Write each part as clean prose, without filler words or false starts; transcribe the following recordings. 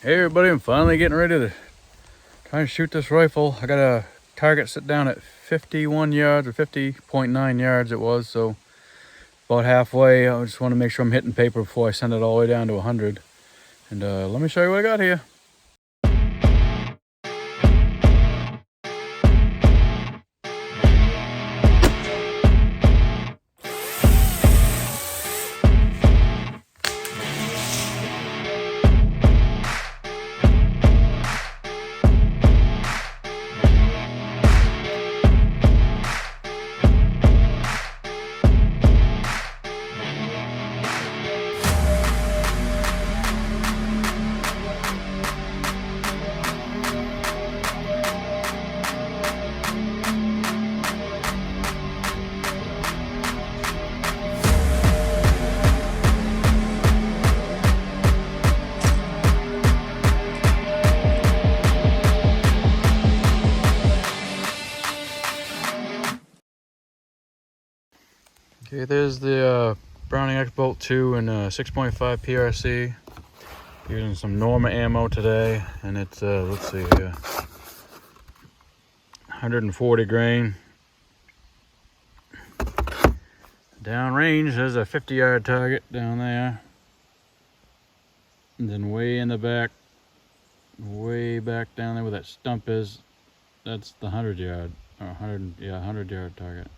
Hey everybody, I'm finally getting ready to try and shoot this rifle. I got a target set down at 51 yards or 50.9 yards it was, so about halfway. I just want to make sure I'm hitting paper before I send it all the way down to 100. And let me show you what I got here. Okay, there's the Browning X-Bolt 2 and 6.5 PRC. Using some Norma ammo today, and it's let's see here, 140 grain. Downrange, there's a 50-yard target down there, and then way in the back, way back down there where that stump is, that's the 100-yard or 100-yard target.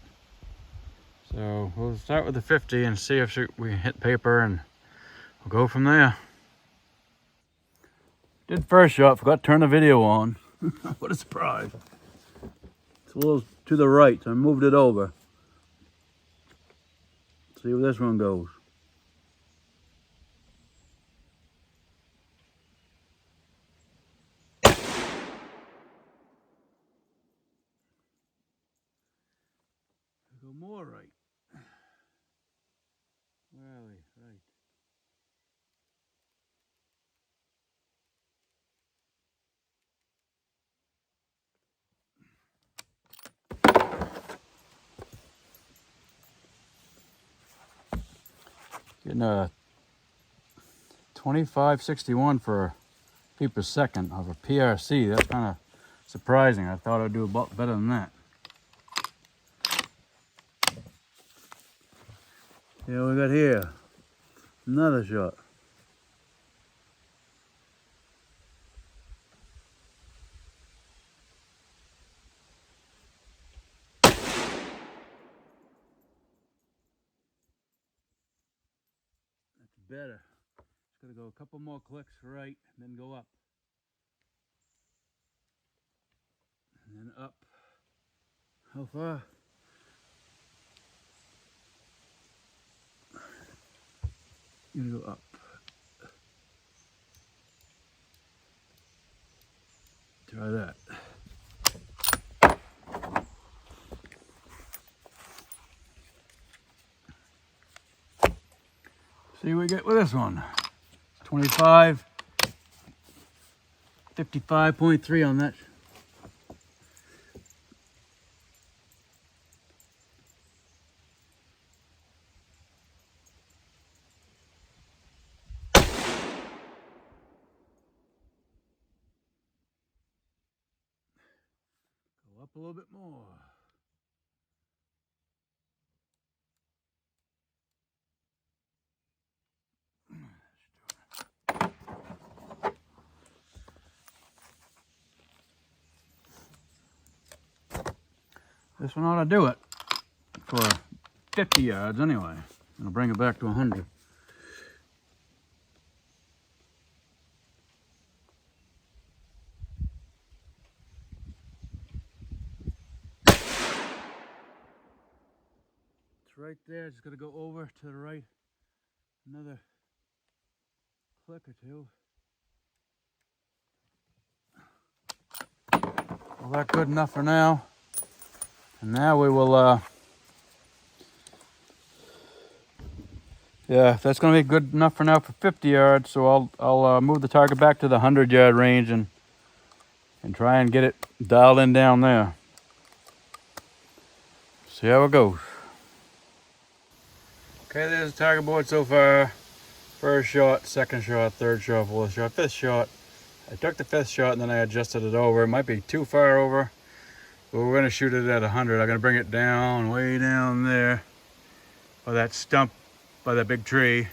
So we'll start with the 50 and see if we hit paper, and we'll go from there. Did first shot, forgot to turn the video on. What a surprise. It's a little to the right, so I moved it over. See where this one goes. Go more right. Where are we? Right. Getting a 2561 for feet per second of a PRC. That's kind of surprising. I thought I'd do a lot better than that. Yeah, we got here another shot. That's better. Just gotta go a couple more clicks right, and then go up. And then up. How far? You gotta go up. Try that. See what we get with this one. 25, 55.3 on that. Go up a little bit more. This one ought to do it for 50 yards anyway. I'll bring it back to 100. It's right there. Just gotta go over to the right. Another click or two. Well, that's good enough for now. And now we will, yeah, that's going to be good enough for now for 50 yards. So I'll move the target back to the 100-yard range and try and get it dialed in down there. See how it goes. Okay, there's the target board so far. First shot, second shot, third shot, fourth shot, fifth shot. I took the 5th shot and then I adjusted it over. It might be too far over, but we're gonna shoot it at 100. I'm gonna bring it down, way down there by that stump, by that big tree,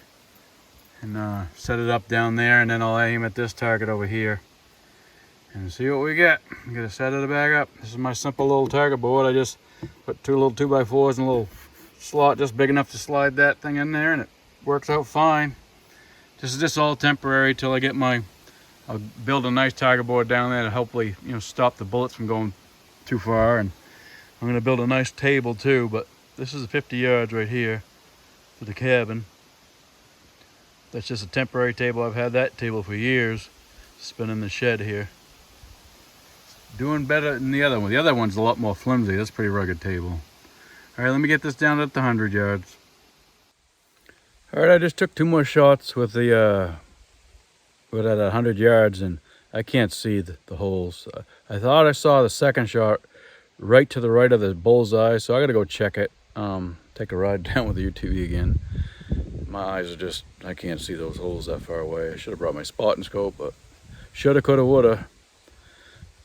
and set it up down there, and then I'll aim at this target over here and see what we get. I'm gonna set it back up. This is my simple little target board. I just put 2 little 2x4s and a little slot just big enough to slide that thing in there, and it works out fine. This is just all temporary till I get I'll build a nice target board down there to hopefully, stop the bullets from going too far. And I'm gonna build a nice table too, but this is 50 yards right here to the cabin. That's just a temporary table. I've had that table for years. It's been in the shed here. Doing better than the other one. The other one's a lot more flimsy. That's a pretty rugged table. All right, let me get this down at the 100 yards. All right, I just took 2 more shots with the at 100 yards, and I can't see the holes. I thought I saw the second shot right to the right of the bullseye, so I gotta go check it. Take a ride down with the UTV again. My eyes are just, I can't see those holes that far away. I should have brought my spotting scope, but shoulda, coulda, woulda.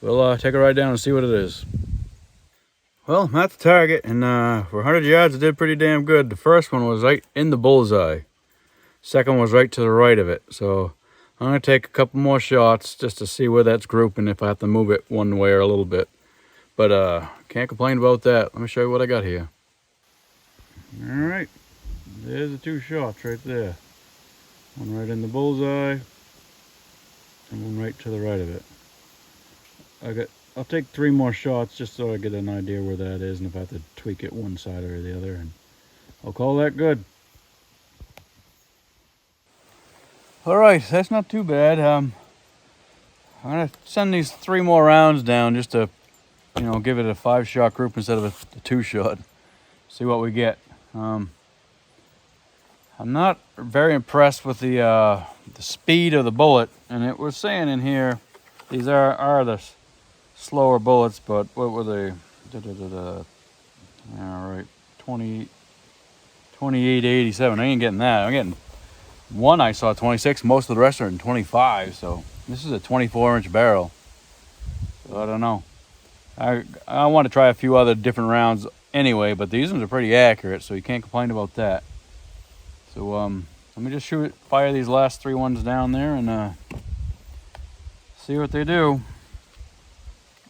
We'll take a ride down and see what it is. Well, I'm at the target, and for 100 yards, it did pretty damn good. The first one was right in the bullseye. Second was right to the right of it. So I'm gonna take a couple more shots just to see where that's grouping, if I have to move it one way or a little bit. But can't complain about that. Let me show you what I got here. All right, there's the 2 shots right there. One right in the bullseye, and one right to the right of it. I'll take 3 more shots just so I get an idea where that is, and if I have to tweak it one side or the other, and I'll call that good. All right, that's not too bad. I'm gonna send these 3 more rounds down just to, give it a 5-shot group instead of a 2-shot. See what we get. I'm not very impressed with the speed of the bullet, and it was saying in here these are the slower bullets, but what were they? All right, 2887. I ain't getting that. I'm getting one. I saw 26. Most of the rest are in 25. So this is a 24-inch barrel. So I don't know. I want to try a few other different rounds anyway, but these ones are pretty accurate, so you can't complain about that. So let me just fire these last 3 ones down there and see what they do.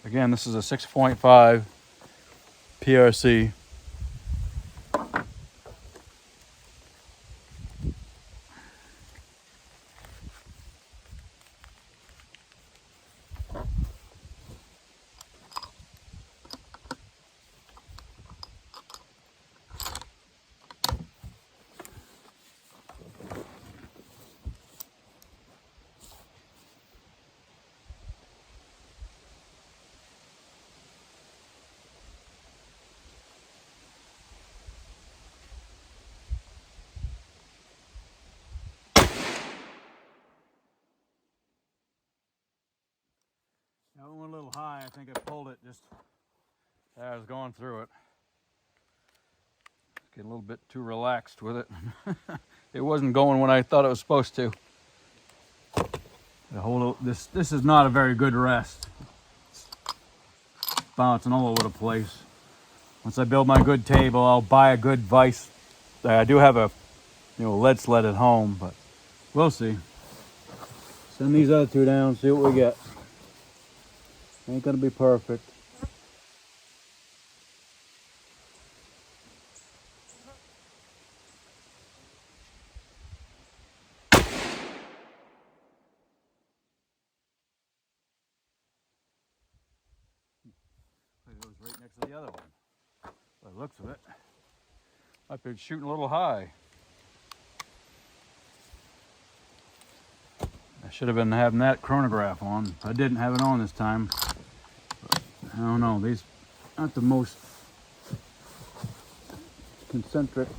Again, this is a 6.5 PRC. That one went a little high. I think I pulled it just as I was going through it. Get a little bit too relaxed with it. It wasn't going when I thought it was supposed to. This is not a very good rest. It's bouncing all over the place. Once I build my good table, I'll buy a good vise. I do have a lead sled at home, but we'll see. Send these other 2 down, see what we get. Ain't gonna be perfect. It goes right next to the other one. By the looks of it. I've been shooting a little high. I should have been having that chronograph on. I didn't have it on this time. But I don't know, these aren't the most consistent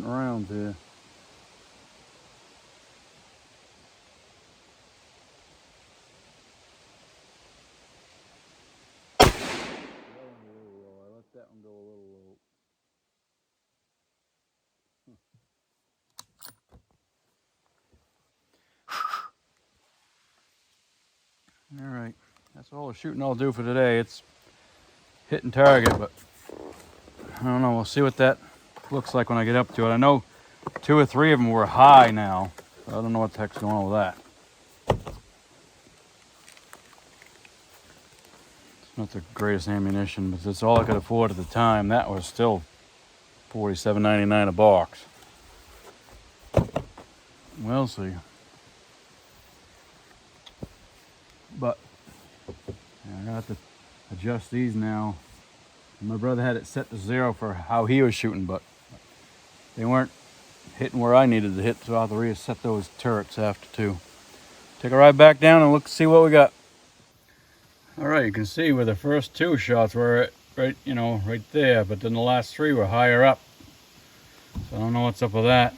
rounds here. That one's a little low. I let that one go a little low. All right, that's all the shooting I'll do for today. It's hitting target, but I don't know. We'll see what that looks like when I get up to it. I know 2 or 3 of them were high now. So I don't know what the heck's going on with that. It's not the greatest ammunition, but it's all I could afford at the time. That was still $47.99 a box. We'll see. But yeah, I'm gonna have to adjust these now. My brother had it set to 0 for how he was shooting, but they weren't hitting where I needed to hit, so I'll have to reset those turrets after too. Take a ride back down and look, see what we got. All right, you can see where the first 2 shots were right there, but then the last 3 were higher up. So I don't know what's up with that.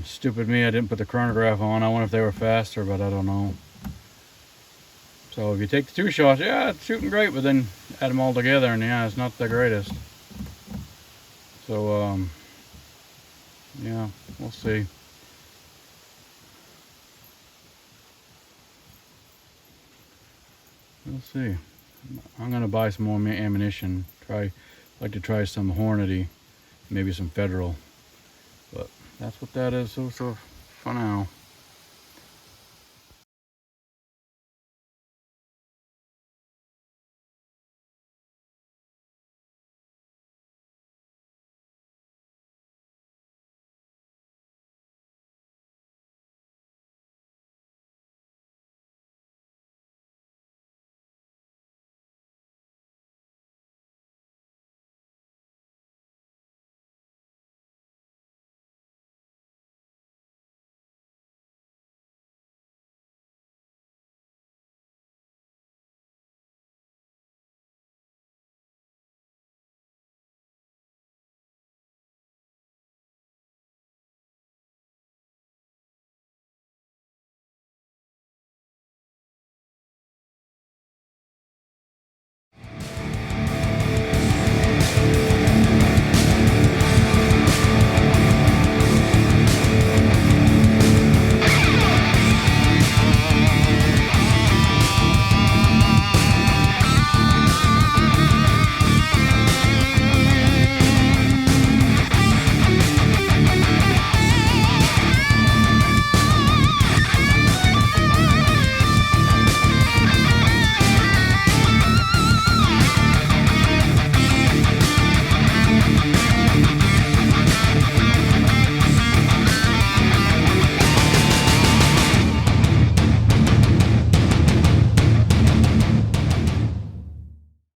Stupid me, I didn't put the chronograph on. I wonder if they were faster, but I don't know. So if you take the 2 shots, yeah, it's shooting great, but then add them all together, and yeah, it's not the greatest. So, yeah, we'll see. We'll see. I'm gonna buy some more ammunition. Like to try some Hornady, maybe some Federal. But that's what that is. So for now.